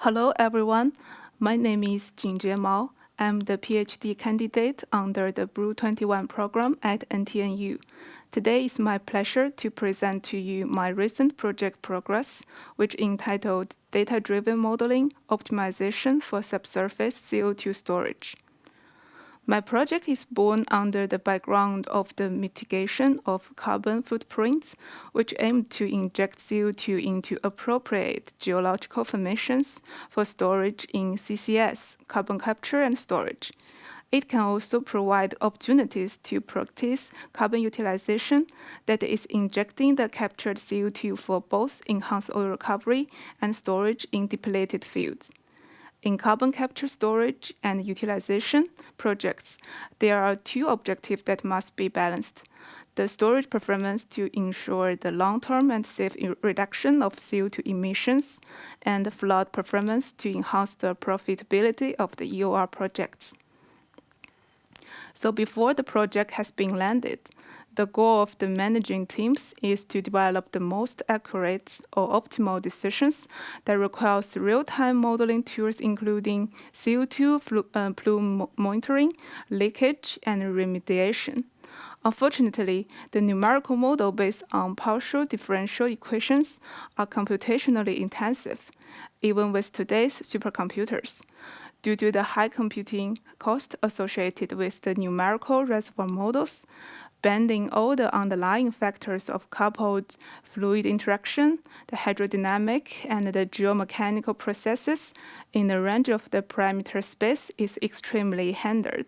Hello, everyone. My name is Jinjie. I'm the PhD candidate under the Blue 21 program at NTNU. Today it's my pleasure to present to you my recent project progress, which is entitled Data-Driven Modeling Optimization for Subsurface CO2 Storage. My project is born under the background of the mitigation of carbon footprints, which aim to inject CO2 into appropriate geological formations for storage in CCS, carbon capture and storage. It can also provide opportunities to practice carbon utilization, that is, injecting the captured CO2 for both enhanced oil recovery and storage in depleted fields. In carbon capture storage and utilization projects, there are two objectives that must be balanced. The storage performance to ensure the long-term and safe reduction of CO2 emissions, and the flood performance to enhance the profitability of the EOR projects. So before the project has been landed, the goal of the managing teams is to develop the most accurate or optimal decisions that requires real-time modeling tools including CO2 plume monitoring, leakage, and remediation. Unfortunately, the numerical model based on partial differential equations are computationally intensive, even with today's supercomputers. Due to the high computing cost associated with the numerical reservoir models, bending all the underlying factors of coupled fluid interaction, the hydrodynamic, and the geomechanical processes in the range of the parameter space is extremely hindered.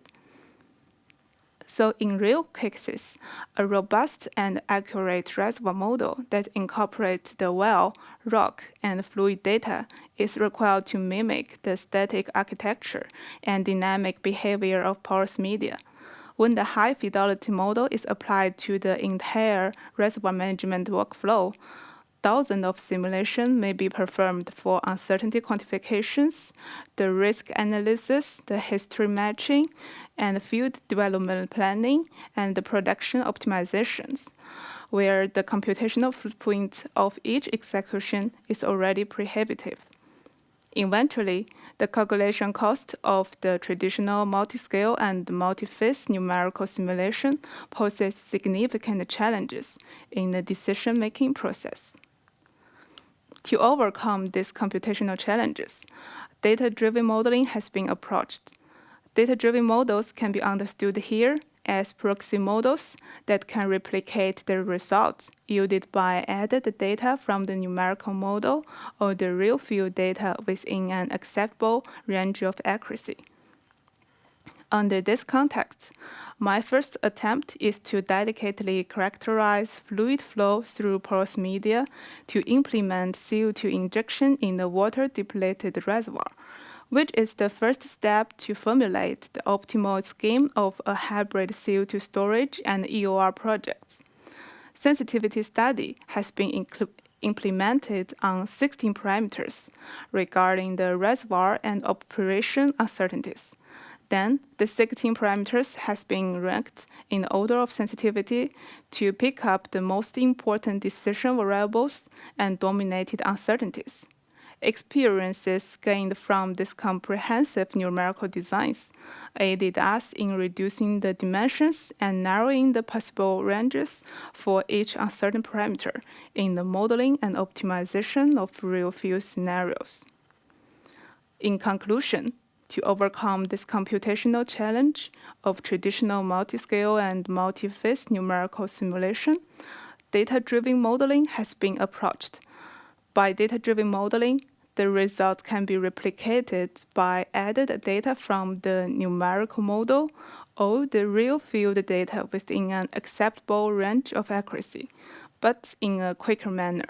So in real cases, a robust and accurate reservoir model that incorporates the well, rock, and fluid data is required to mimic the static architecture and dynamic behavior of porous media. When the high-fidelity model is applied to the entire reservoir management workflow, thousands of simulations may be performed for uncertainty quantifications, the risk analysis, the history matching, and field development planning, and the production optimizations, where the computational footprint of each execution is already prohibitive. Eventually, the calculation cost of the traditional multi-scale and multi-phase numerical simulation poses significant challenges in the decision-making process. To overcome these computational challenges, data-driven modeling has been approached. Data-driven models can be understood here as proxy models that can replicate the results yielded by added data from the numerical model or the real field data within an acceptable range of accuracy. Under this context, my first attempt is to delicately characterize fluid flow through porous media to implement CO2 injection in the water-depleted reservoir, which is the first step to formulate the optimal scheme of a hybrid CO2 storage and EOR projects. Sensitivity study has been implemented on 16 parameters regarding the reservoir and operation uncertainties. Then, the 16 parameters has been ranked in order of sensitivity to pick up the most important decision variables and dominated uncertainties. Experiences gained from these comprehensive numerical designs aided us in reducing the dimensions and narrowing the possible ranges for each uncertain parameter in the modeling and optimization of real-field scenarios. In conclusion, to overcome this computational challenge of traditional multi-scale and multi-phase numerical simulation, data-driven modeling has been approached. By data-driven modeling, the result can be replicated by added data from the numerical model or the real-field data within an acceptable range of accuracy, but in a quicker manner.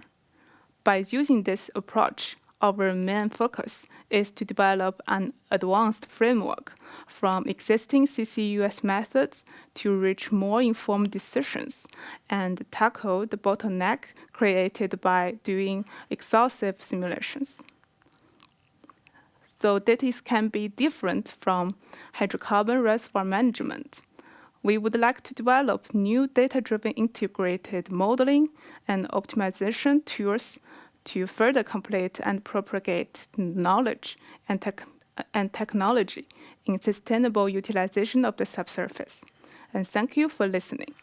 By using this approach, our main focus is to develop an advanced framework from existing CCUS methods to reach more informed decisions and tackle the bottleneck created by doing exhaustive simulations. So this can be different from hydrocarbon reservoir management. We would like to develop new data-driven integrated modeling and optimization tools to further complete and propagate knowledge and technology in sustainable utilization of the subsurface. And thank you for listening.